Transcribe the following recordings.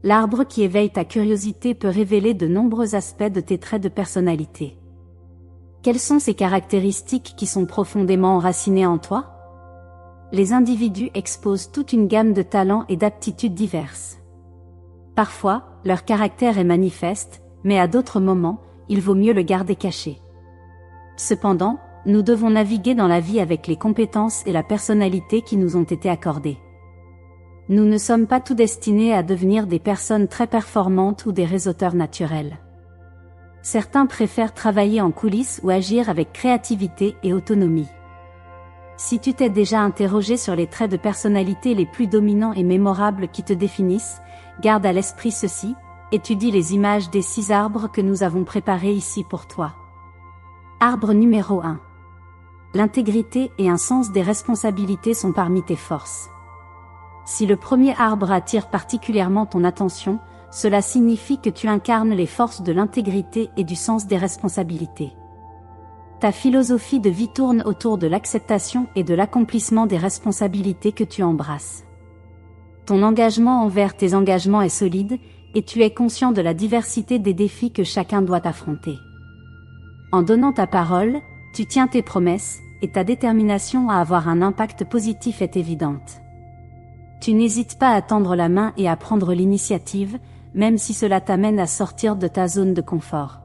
L'arbre qui éveille ta curiosité peut révéler de nombreux aspects de tes traits de personnalité. Quelles sont ces caractéristiques qui sont profondément enracinées en toi? Les individus exposent toute une gamme de talents et d'aptitudes diverses. Parfois, leur caractère est manifeste, mais à d'autres moments, il vaut mieux le garder caché. Cependant, nous devons naviguer dans la vie avec les compétences et la personnalité qui nous ont été accordées. Nous ne sommes pas tous destinés à devenir des personnes très performantes ou des réseauteurs naturels. Certains préfèrent travailler en coulisses ou agir avec créativité et autonomie. Si tu t'es déjà interrogé sur les traits de personnalité les plus dominants et mémorables qui te définissent, garde à l'esprit ceci, étudie les images des 6 arbres que nous avons préparés ici pour toi. Arbre numéro 1. L'intégrité et un sens des responsabilités sont parmi tes forces. Si le premier arbre attire particulièrement ton attention, cela signifie que tu incarnes les forces de l'intégrité et du sens des responsabilités. Ta philosophie de vie tourne autour de l'acceptation et de l'accomplissement des responsabilités que tu embrasses. Ton engagement envers tes engagements est solide, et tu es conscient de la diversité des défis que chacun doit affronter. En donnant ta parole, tu tiens tes promesses, et ta détermination à avoir un impact positif est évidente. Tu n'hésites pas à tendre la main et à prendre l'initiative, même si cela t'amène à sortir de ta zone de confort.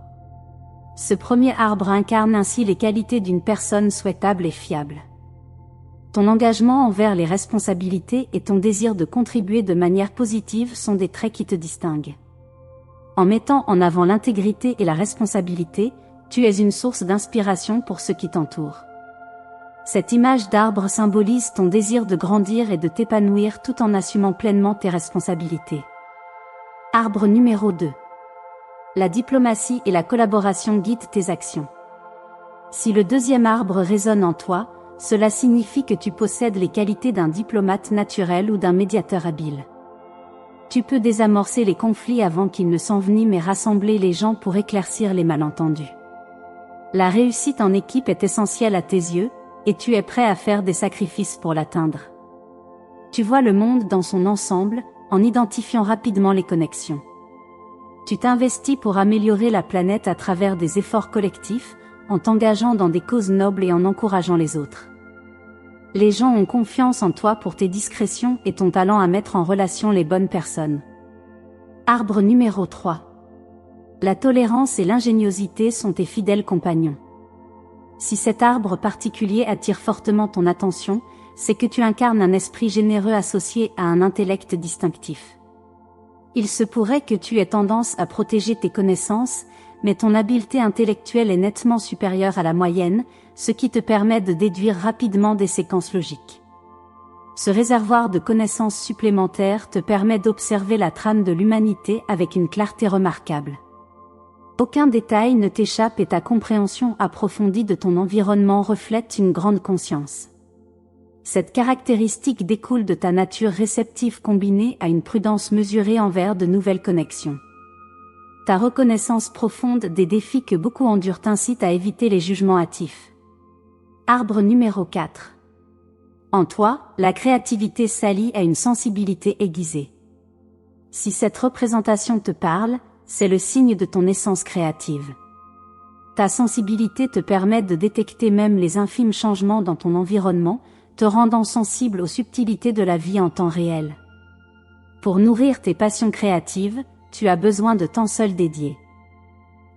Ce premier arbre incarne ainsi les qualités d'une personne souhaitable et fiable. Ton engagement envers les responsabilités et ton désir de contribuer de manière positive sont des traits qui te distinguent. En mettant en avant l'intégrité et la responsabilité, tu es une source d'inspiration pour ceux qui t'entourent. Cette image d'arbre symbolise ton désir de grandir et de t'épanouir tout en assumant pleinement tes responsabilités. Arbre numéro 2. La diplomatie et la collaboration guident tes actions. Si le deuxième arbre résonne en toi, cela signifie que tu possèdes les qualités d'un diplomate naturel ou d'un médiateur habile. Tu peux désamorcer les conflits avant qu'ils ne s'enveniment et rassembler les gens pour éclaircir les malentendus. La réussite en équipe est essentielle à tes yeux, et tu es prêt à faire des sacrifices pour l'atteindre. Tu vois le monde dans son ensemble, en identifiant rapidement les connexions. Tu t'investis pour améliorer la planète à travers des efforts collectifs, en t'engageant dans des causes nobles et en encourageant les autres. Les gens ont confiance en toi pour tes discrétions et ton talent à mettre en relation les bonnes personnes. Arbre numéro 3. La tolérance et l'ingéniosité sont tes fidèles compagnons. Si cet arbre particulier attire fortement ton attention, c'est que tu incarnes un esprit généreux associé à un intellect distinctif. Il se pourrait que tu aies tendance à protéger tes connaissances, mais ton habileté intellectuelle est nettement supérieure à la moyenne, ce qui te permet de déduire rapidement des séquences logiques. Ce réservoir de connaissances supplémentaires te permet d'observer la trame de l'humanité avec une clarté remarquable. Aucun détail ne t'échappe et ta compréhension approfondie de ton environnement reflète une grande conscience. Cette caractéristique découle de ta nature réceptive combinée à une prudence mesurée envers de nouvelles connexions. Ta reconnaissance profonde des défis que beaucoup endurent t'incite à éviter les jugements hâtifs. Arbre numéro 4. En toi, la créativité s'allie à une sensibilité aiguisée. Si cette représentation te parle, c'est le signe de ton essence créative. Ta sensibilité te permet de détecter même les infimes changements dans ton environnement, te rendant sensible aux subtilités de la vie en temps réel. Pour nourrir tes passions créatives, tu as besoin de temps seul dédié.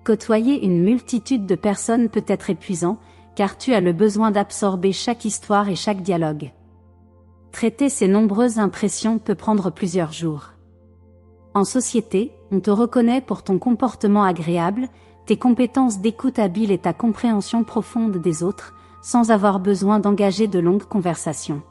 Côtoyer une multitude de personnes peut être épuisant, car tu as le besoin d'absorber chaque histoire et chaque dialogue. Traiter ces nombreuses impressions peut prendre plusieurs jours. En société, on te reconnaît pour ton comportement agréable, tes compétences d'écoute habile et ta compréhension profonde des autres, sans avoir besoin d'engager de longues conversations.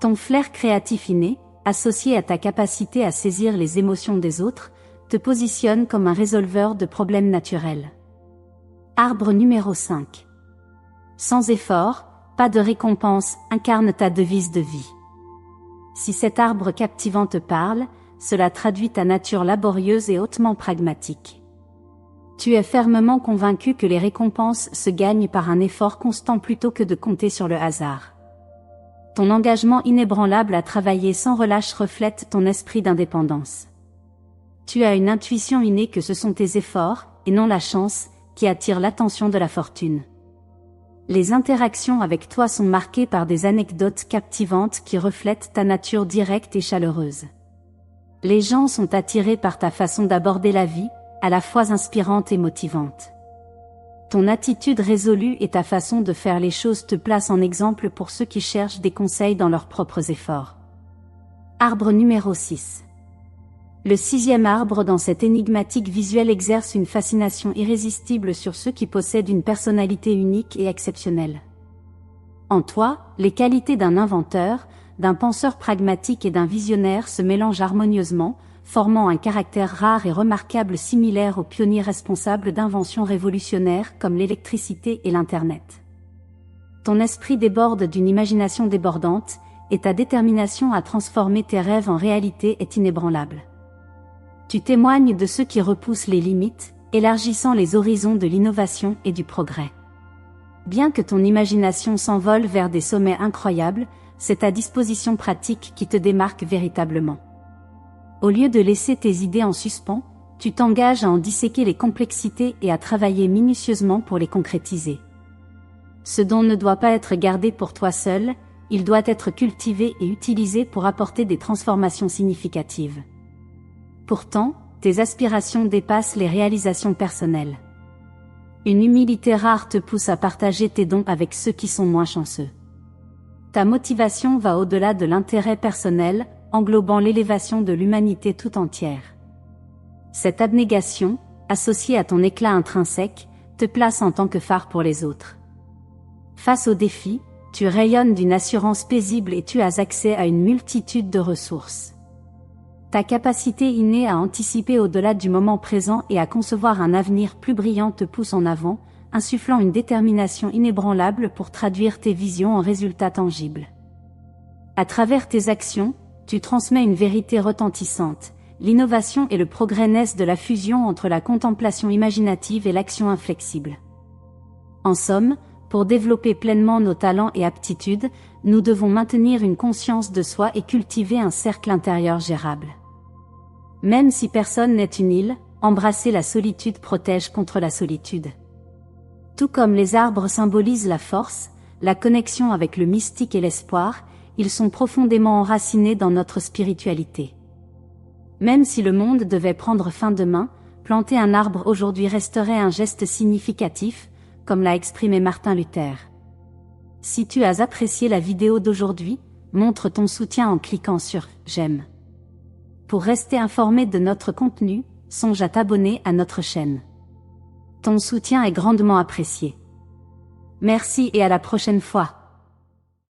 Ton flair créatif inné, associé à ta capacité à saisir les émotions des autres, te positionne comme un résolveur de problèmes naturels. Arbre numéro 5. Sans effort, pas de récompense, incarne ta devise de vie. Si cet arbre captivant te parle, cela traduit ta nature laborieuse et hautement pragmatique. Tu es fermement convaincu que les récompenses se gagnent par un effort constant plutôt que de compter sur le hasard. Ton engagement inébranlable à travailler sans relâche reflète ton esprit d'indépendance. Tu as une intuition innée que ce sont tes efforts, et non la chance, qui attirent l'attention de la fortune. Les interactions avec toi sont marquées par des anecdotes captivantes qui reflètent ta nature directe et chaleureuse. Les gens sont attirés par ta façon d'aborder la vie, à la fois inspirante et motivante. Ton attitude résolue et ta façon de faire les choses te placent en exemple pour ceux qui cherchent des conseils dans leurs propres efforts. Arbre numéro 6. Le 6e arbre dans cet énigmatique visuel exerce une fascination irrésistible sur ceux qui possèdent une personnalité unique et exceptionnelle. En toi, les qualités d'un inventeur, d'un penseur pragmatique et d'un visionnaire se mélangent harmonieusement, formant un caractère rare et remarquable similaire aux pionniers responsables d'inventions révolutionnaires comme l'électricité et l'Internet. Ton esprit déborde d'une imagination débordante, et ta détermination à transformer tes rêves en réalité est inébranlable. Tu témoignes de ceux qui repoussent les limites, élargissant les horizons de l'innovation et du progrès. Bien que ton imagination s'envole vers des sommets incroyables, c'est ta disposition pratique qui te démarque véritablement. Au lieu de laisser tes idées en suspens, tu t'engages à en disséquer les complexités et à travailler minutieusement pour les concrétiser. Ce don ne doit pas être gardé pour toi seul, il doit être cultivé et utilisé pour apporter des transformations significatives. Pourtant, tes aspirations dépassent les réalisations personnelles. Une humilité rare te pousse à partager tes dons avec ceux qui sont moins chanceux. Ta motivation va au-delà de l'intérêt personnel, englobant l'élévation de l'humanité tout entière. Cette abnégation, associée à ton éclat intrinsèque, te place en tant que phare pour les autres. Face aux défis, tu rayonnes d'une assurance paisible et tu as accès à une multitude de ressources. Ta capacité innée à anticiper au-delà du moment présent et à concevoir un avenir plus brillant te pousse en avant, insufflant une détermination inébranlable pour traduire tes visions en résultats tangibles. À travers tes actions, tu transmets une vérité retentissante. L'innovation et le progrès naissent de la fusion entre la contemplation imaginative et l'action inflexible. En somme, pour développer pleinement nos talents et aptitudes, nous devons maintenir une conscience de soi et cultiver un cercle intérieur gérable. Même si personne n'est une île, embrasser la solitude protège contre la solitude. Tout comme les arbres symbolisent la force, la connexion avec le mystique et l'espoir, ils sont profondément enracinés dans notre spiritualité. Même si le monde devait prendre fin demain, planter un arbre aujourd'hui resterait un geste significatif, comme l'a exprimé Martin Luther. Si tu as apprécié la vidéo d'aujourd'hui, montre ton soutien en cliquant sur « J'aime ». Pour rester informé de notre contenu, songe à t'abonner à notre chaîne. Ton soutien est grandement apprécié. Merci et à la prochaine fois.